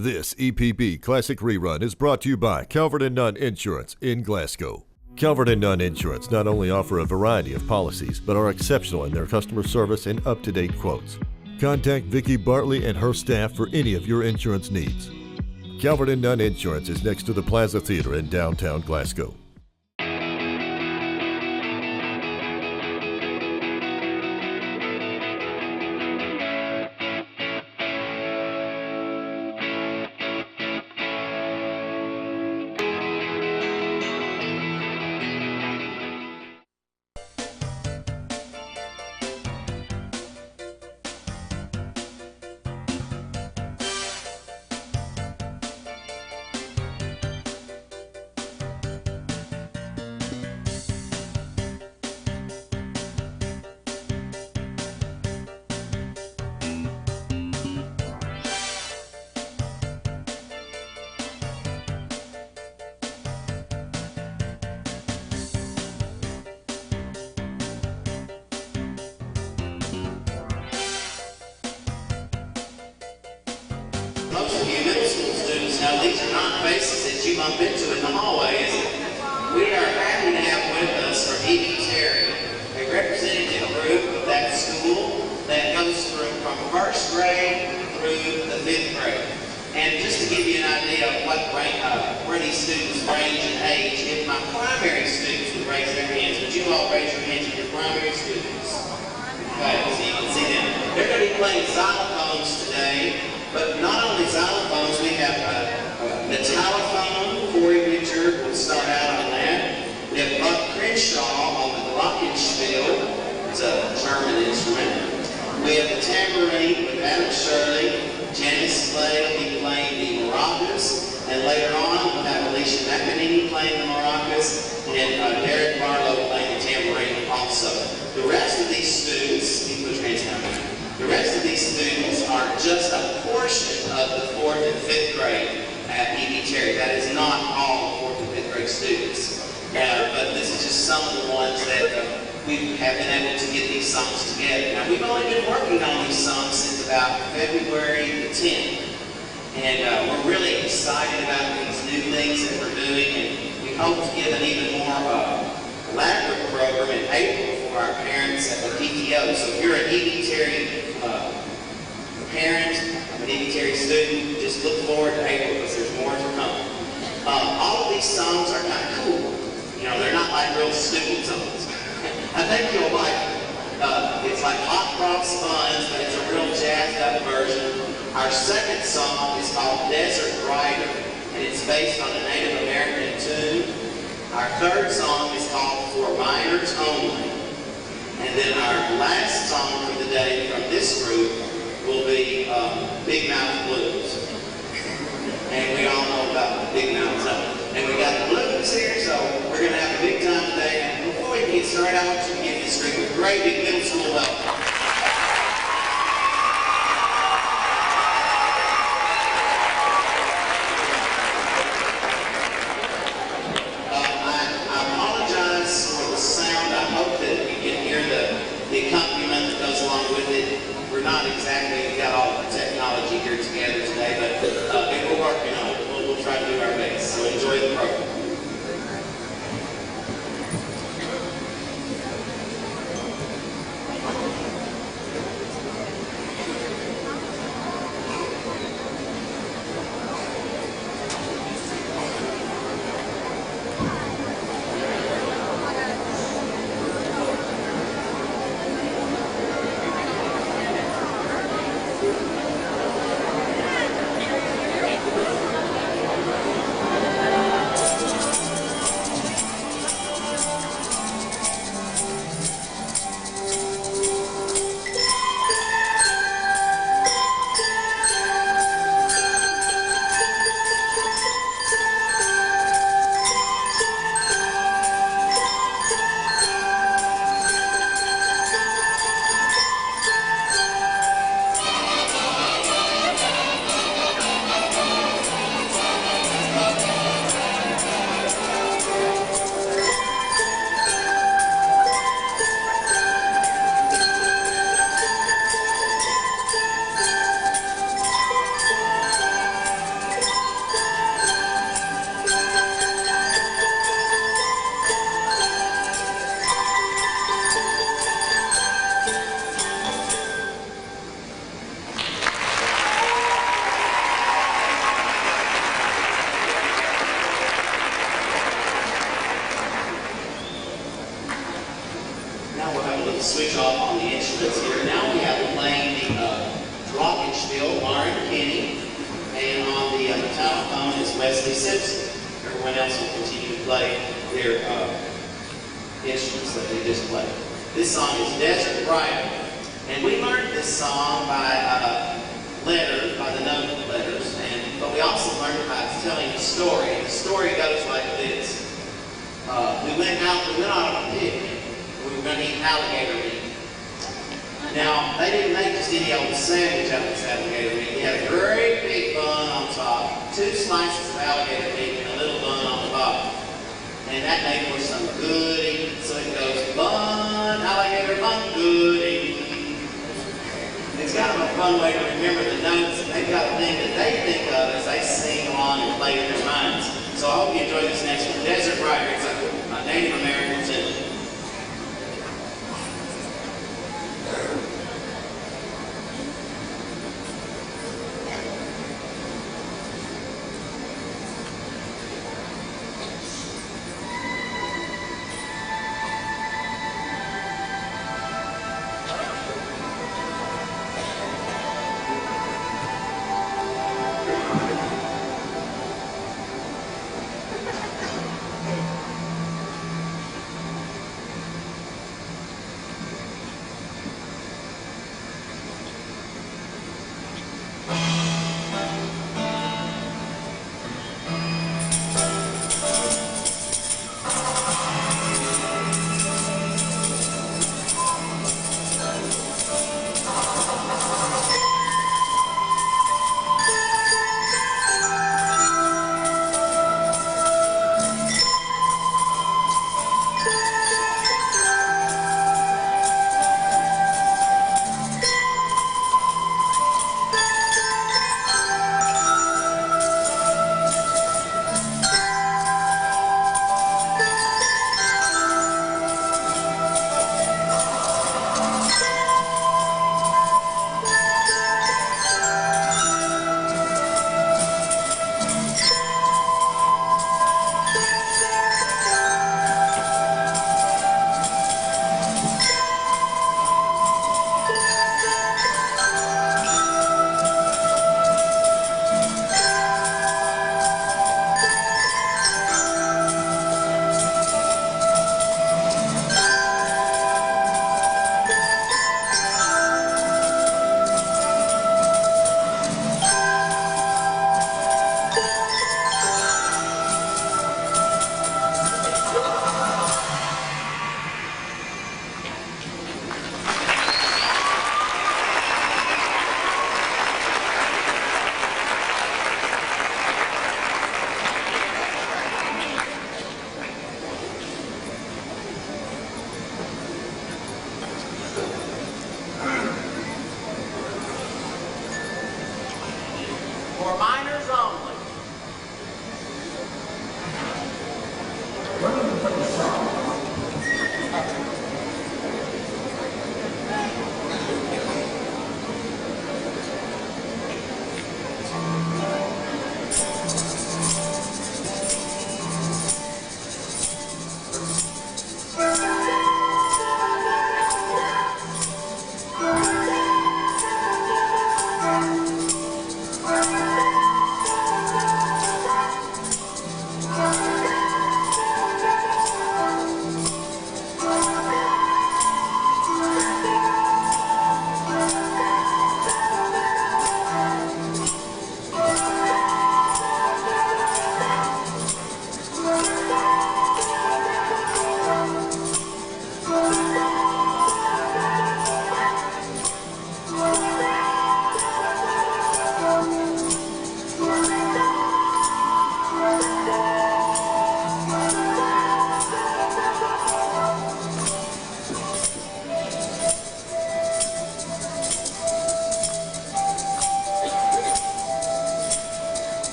This EPB Classic Rerun is brought to you by Calvert and Nunn Insurance in Glasgow. Calvert and Nunn Insurance not only offer a variety of policies, but are exceptional in their customer service and up-to-date quotes. Contact Vicki Bartley and her staff for any of your insurance needs. Calvert and Nunn Insurance is next to the Plaza Theater in downtown Glasgow. Most of you middle school students know these are not faces that you bump into in the hallway, is it? We are happy to have with us from E.B. Terry, a representative group of that school that goes through from first grade through the 5th grade. And just to give you an idea of what where these students range in age, if my primary students would raise their hands, would you all raise your hands for your primary students? Okay, so you can see them. They're going to be playing xylophones today. But not only xylophones, we have the telephone. Corey Richard will start out on that. We have Buck Crenshaw on the glockenspiel. It's a German instrument. We have the tambourine with Adam Shirley. Janice Slay will be playing the maracas. And later on, we'll have Alicia McEnany playing the maracas. And Derek Barlow playing the tambourine also. The rest of these students, you put your hands down. The rest of these students are just a portion of the 4th and 5th grade at E.B. Terry. That is not all 4th and 5th grade students. But this is just some of the ones that we have been able to get these songs together. Now, we've only been working on these songs since about February the 10th. And we're really excited about these new things that we're doing. And we hope to give an even more elaborate program in April for our parents at the PTO. So if you're an E.B. Terry parent, an E.B. Terry student, just look forward to April because there's more to come. All of these songs are kind of cool. You know, they're not like real stupid songs. I think you'll like it. It's like Hot Cross Buns, but it's a real jazzed up version. Our second song is called Desert Rider, and it's based on a Native American tune. Our third song is called For Minors Only. And then our last song for the day from this group will be Big Mouth Blues. And we all know about Big Mouth Zone. And we got the blues here, so we're going to have a big time today. And before we get started, I want you to give this group a great big middle school welcome. The accompaniment that goes along with it. We're not exactly got all the technology here together today, but we're working on it. We'll try to do our best. So enjoy the program. Wesley Simpson. Everyone else will continue to play their instruments that they just played. This song is Desert Rider. And we learned this song by letters, by the Nunn letters, but we also learned it by telling a story. And the story goes like this. We went on a picnic. We were going to eat alligator meat. Now, they didn't make just any old sandwich out of this alligator meat. We had a great big bun on top, 2 slices of alligator meat, and a little bun on the bottom. And that made for some good eating. So it goes, bun, alligator bun, good eating. It's kind of a fun way to remember the notes. And they've got a thing that they think of as they sing along and play in their minds. So I hope you enjoy this next one. Desert Rider. It's a Native American tune.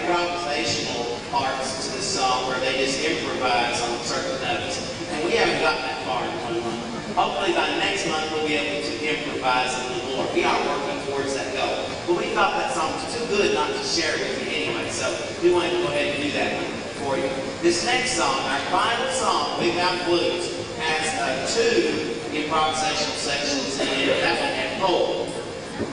improvisational parts to the song where they just improvise on certain notes. And we haven't gotten that far in 1 month. Hopefully by next month we'll be able to improvise a little more. We are working towards that goal. But we thought that song was too good not to share with you anyway, so we wanted to go ahead and do that for you. This next song, our final song, Big Mountain Blues, has 2 improvisational sections in it. That one had 4.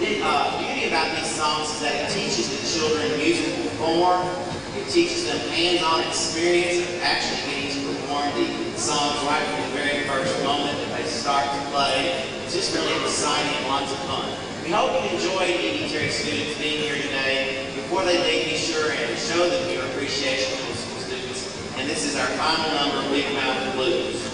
The beauty about these songs is that it teaches the children musical form. It teaches them hands-on experience of actually getting to perform the songs right from the very first moment that they start to play. It's just really exciting and lots of fun. We hope you enjoyed E.D. Terry students being here today. Before they leave, be sure and show them your appreciation for the school students. And this is our final number, Big Mountain Blues.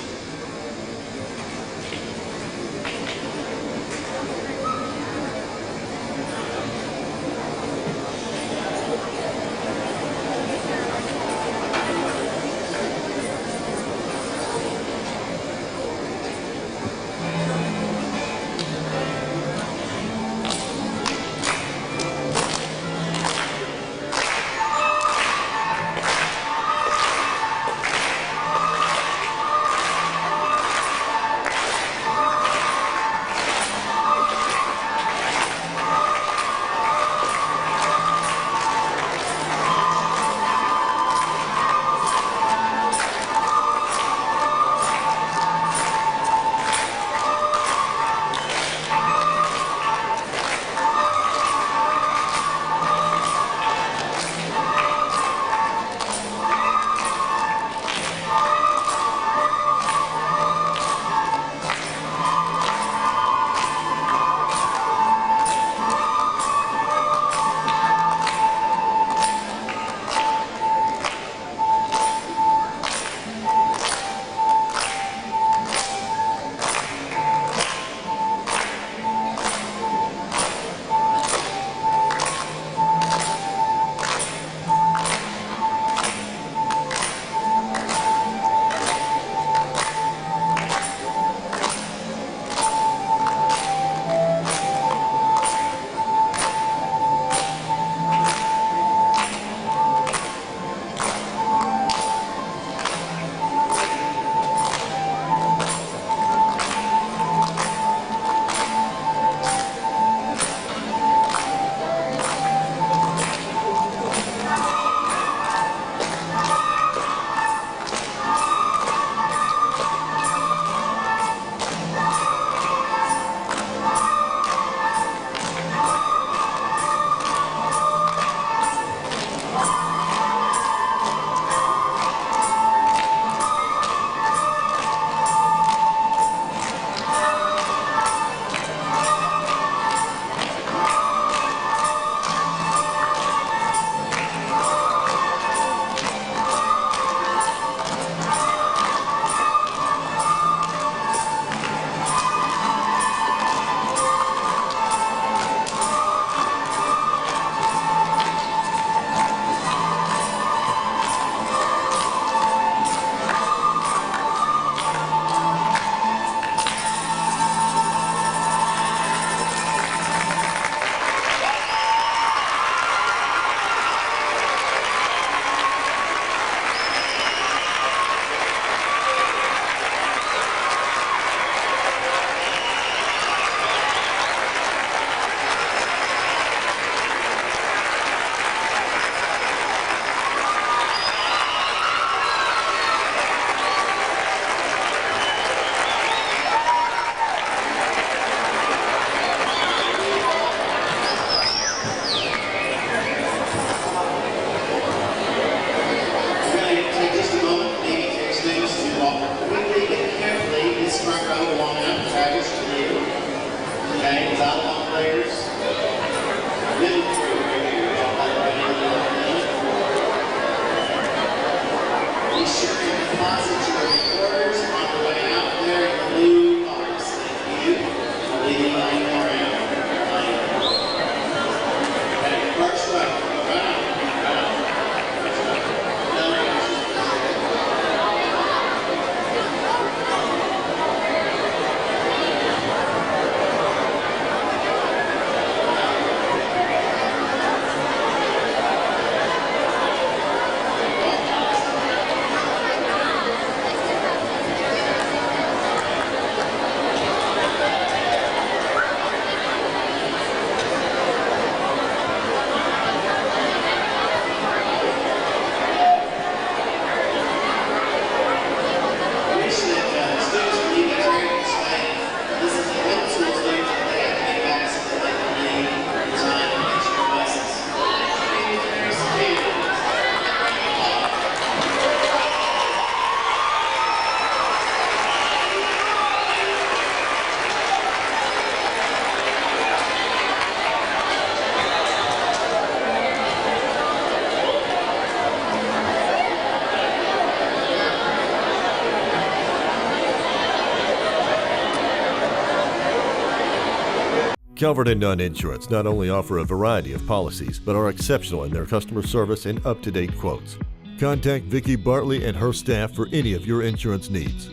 Calvert and Nunn Insurance not only offer a variety of policies, but are exceptional in their customer service and up-to-date quotes. Contact Vicki Bartley and her staff for any of your insurance needs.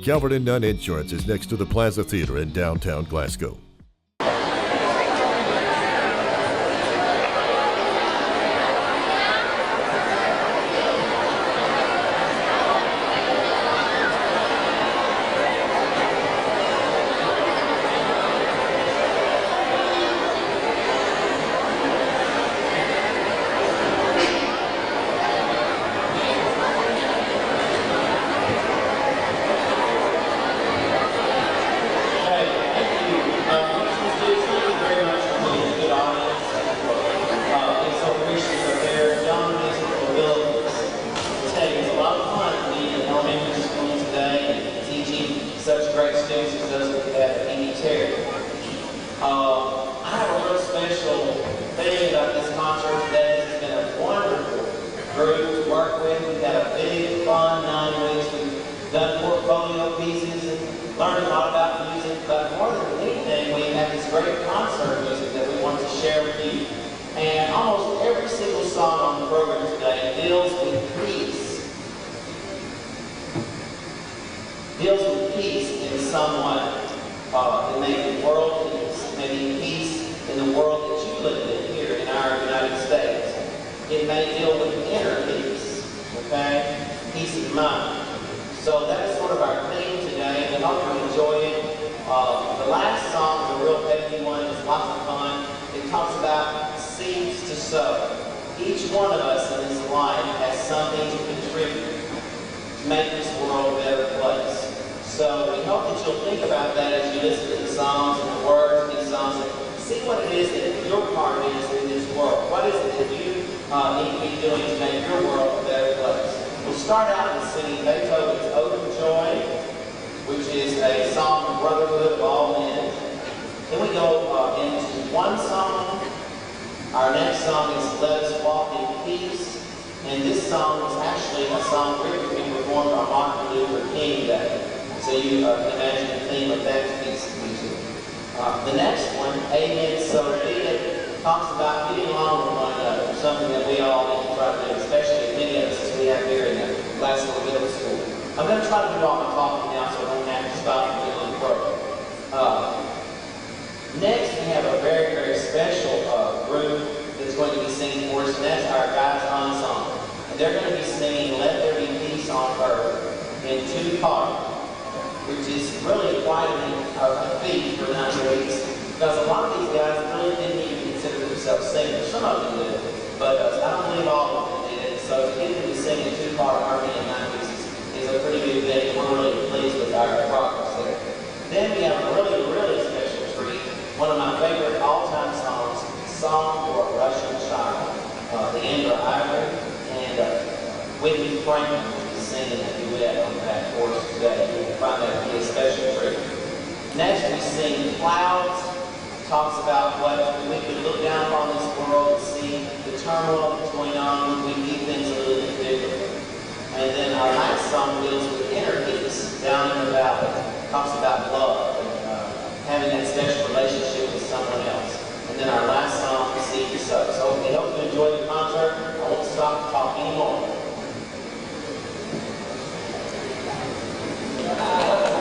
Calvert and Nunn Insurance is next to the Plaza Theater in downtown Glasgow. Such great students as those we have at Terry. I have a real special thing about this concert today. It's been a wonderful group to work with. We've had a big, fun 9 weeks. We've done portfolio pieces and learned a lot about music. But more than anything, we have this great concert music that we want to share with you. And almost every single song on the program today deals with peace. Deals with peace in some way. It may be world peace, maybe peace in the world that you live in here in our United States. It may deal with inner peace, okay? Peace of mind. So that is sort of our theme today, and I hope you enjoy it. The last song is a real heavy one. It's lots of fun. It talks about seeds to sow. Each one of us in this life has something to contribute to make this world a better place. So we hope that you'll think about that as you listen to the songs and the words of these songs and see what it is that your part is in this world. What is it that you need to be doing to make your world a better place? We'll start out with singing Beethoven's Ode of Joy, which is a song of brotherhood of all men. Then we go into one song. Our next song is Let Us Walk in Peace. And this song is actually a song written to be performed on Martin Luther King Day. So you can imagine the theme of that piece of music. The next one, Amen, So Be It, talks about getting along with one another, something that we all need to try to do, especially many of us as we have here in the Glasgow Middle School. I'm going to try to do all my talking now so I don't have to stop and do the program. Next, we have a very, very special group that's going to be singing for us, and that's our guys ensemble. And they're going to be singing Let There Be Peace on Earth in 2 parts, which is really quite a feat for 9 weeks, because a lot of these guys really didn't even consider themselves singers. Some of them did, but I don't believe all of them did. So to get them to sing a 2-part harmony in 9 weeks is a pretty good thing. We're really pleased with our progress there. Then we have a really, really special treat. One of my favorite all-time songs, Song for a Russian Child, the Amber Ivory, and Whitney Franklin is singing a duet on that for us today. You'll find that to be a special treat. Next, we sing Clouds. Talks about what we could look down upon this world and see the turmoil that's going on when we do things a little bit differently. And then our last song deals with inner peace down in the valley. Talks about love and having that special relationship with someone else. And then our last song is Seed to Sow. So we hope you enjoy the concert. I won't stop to talk anymore. Yes.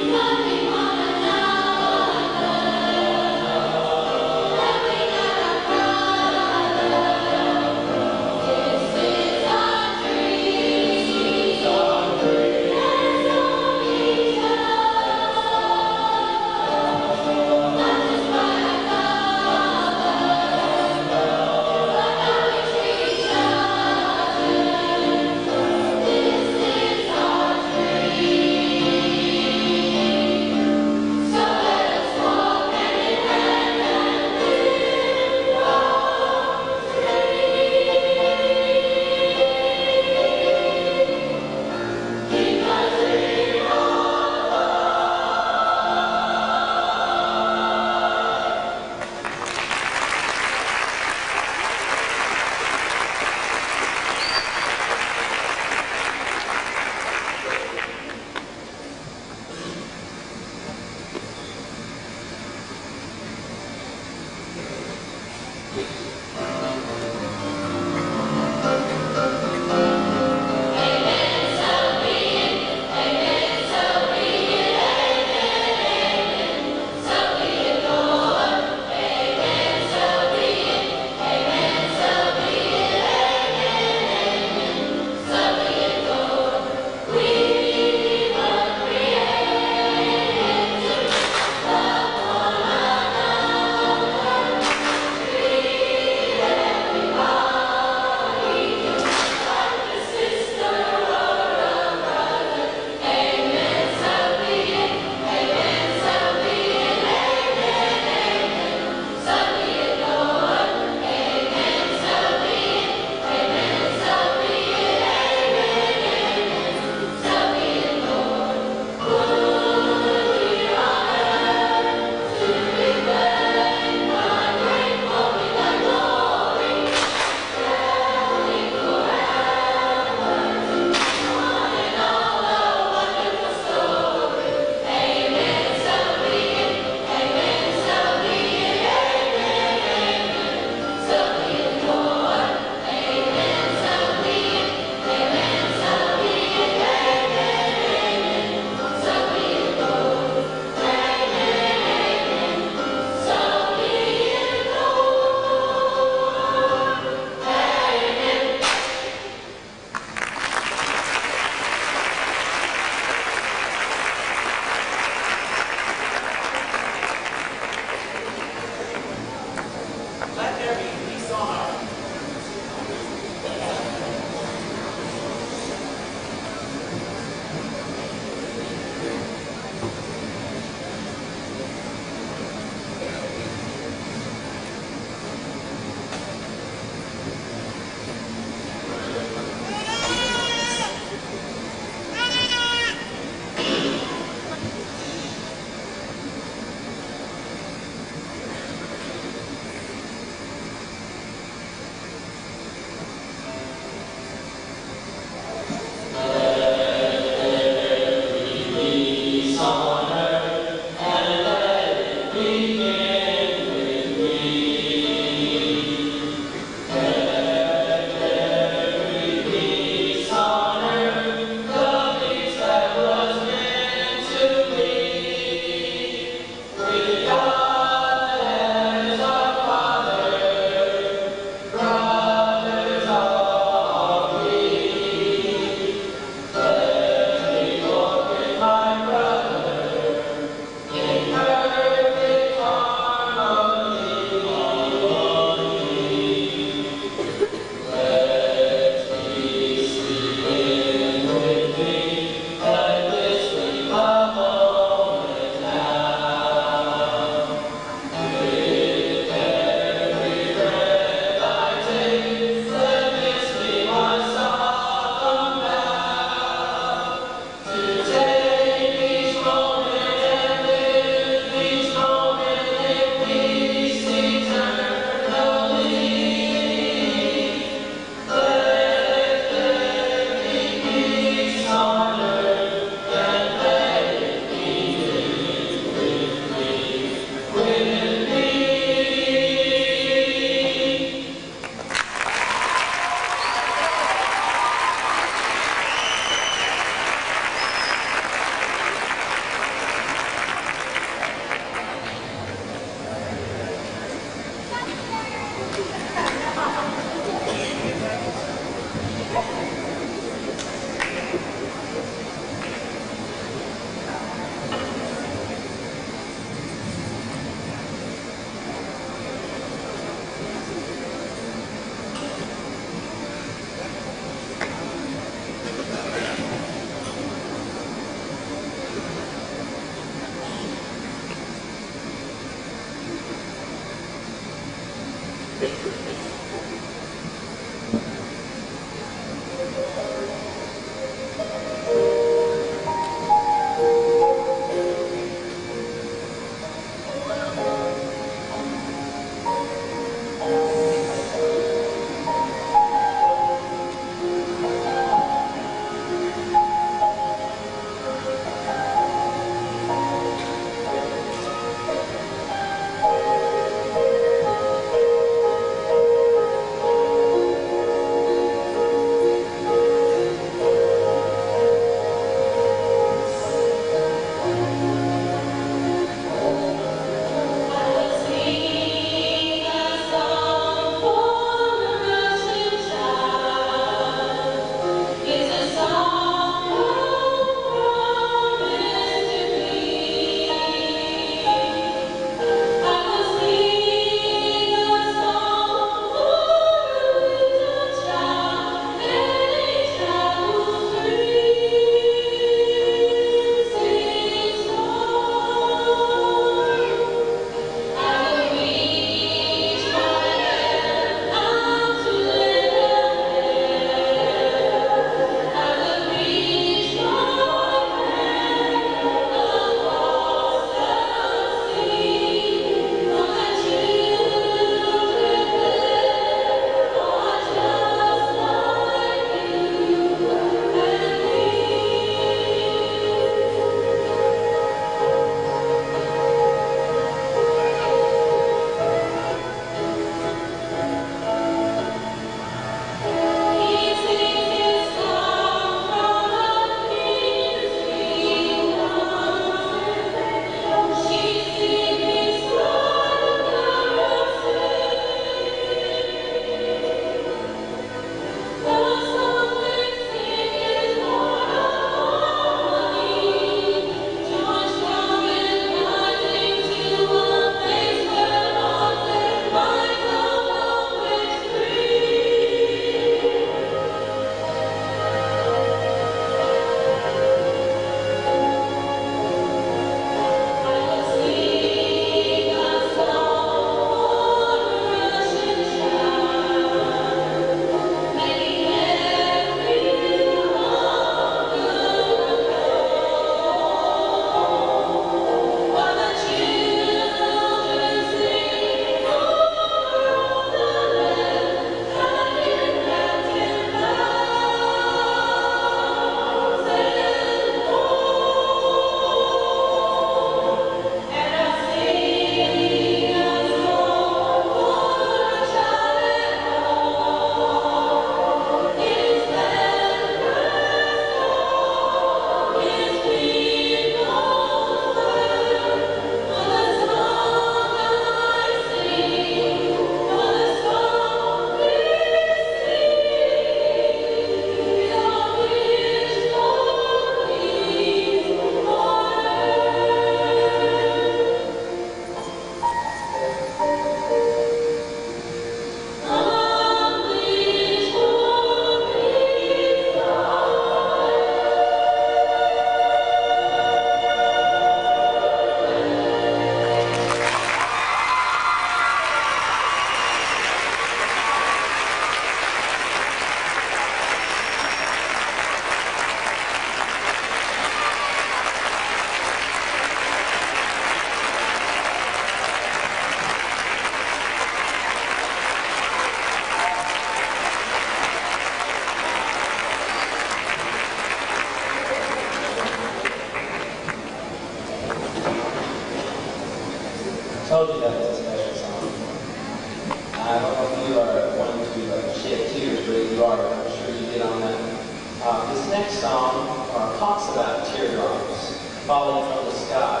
I don't know if you are one to shed tears, but if you are, I'm sure you did on that. This next song talks about teardrops falling from the sky,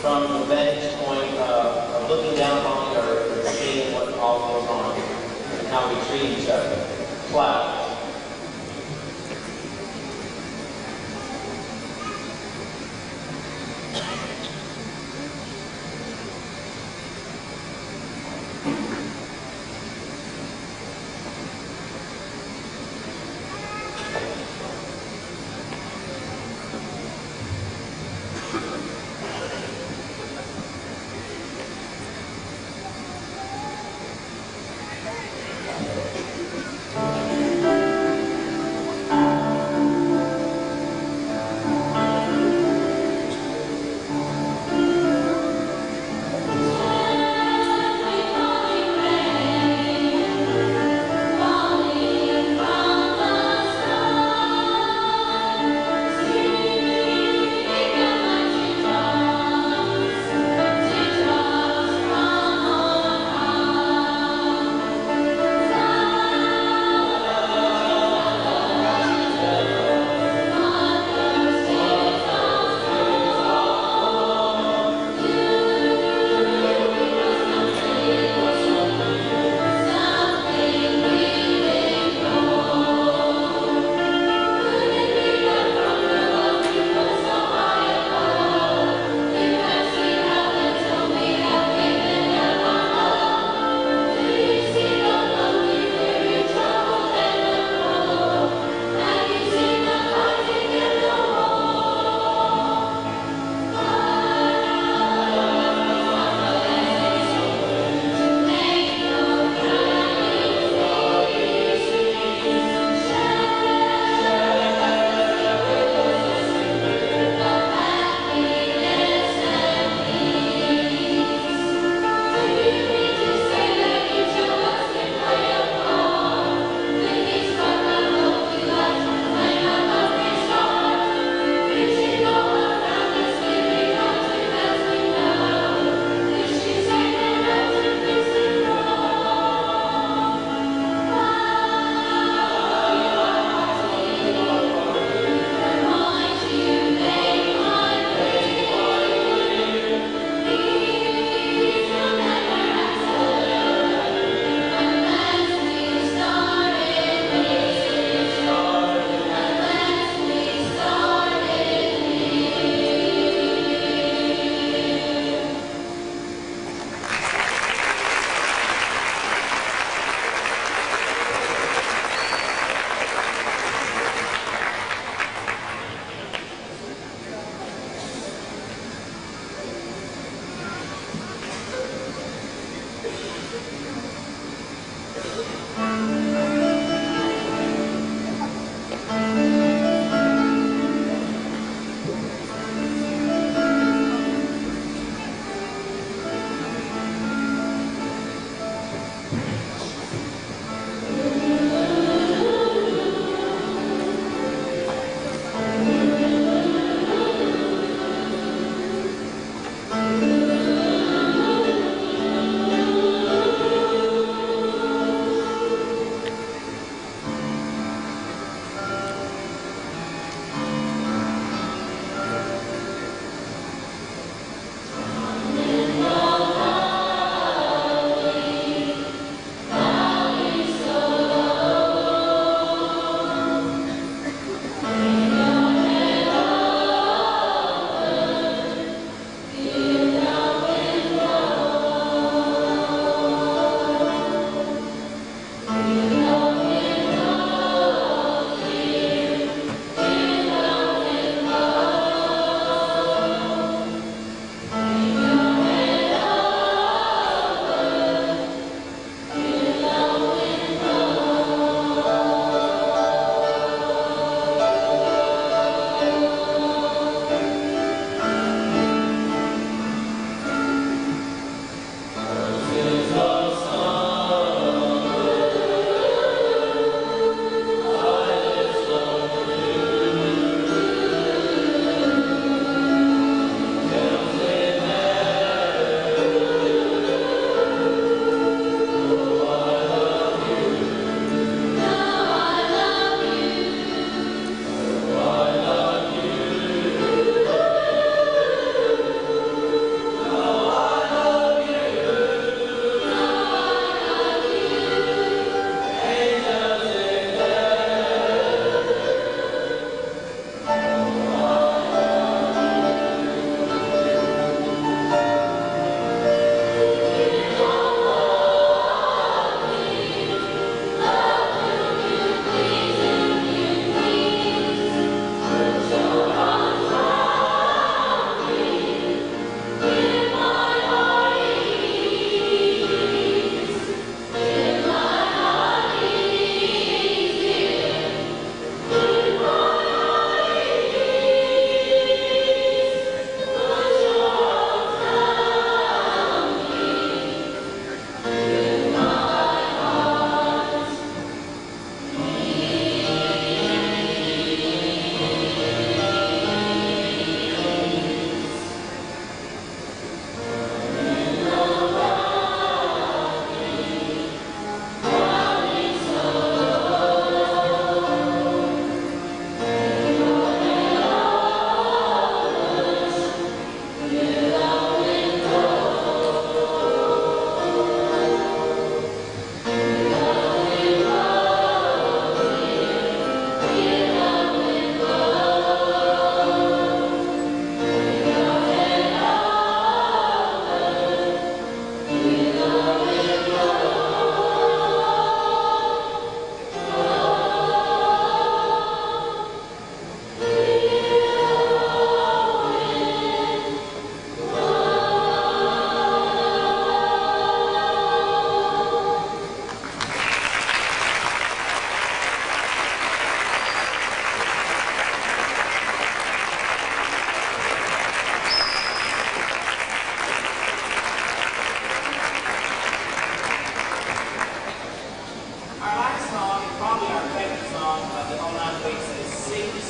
from the vantage point of looking down upon the earth and seeing what all goes on and how we treat each other. Clouds.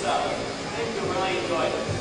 stuff. I think you'll really enjoy this.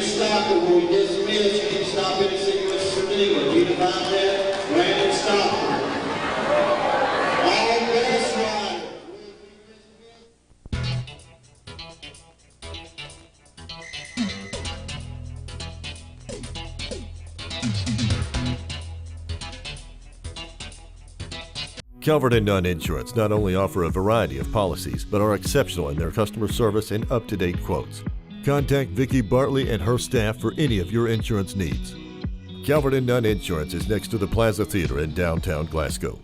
Stocker, before we dismiss, you can stop any cigarettes for dealer. You define that? Brandon Stocker. All best riders. Calvert and Nunn Insurance not only offer a variety of policies, but are exceptional in their customer service and up-to-date quotes. Contact Vicki Bartley and her staff for any of your insurance needs. Calvert and Nunn Insurance is next to the Plaza Theater in downtown Glasgow.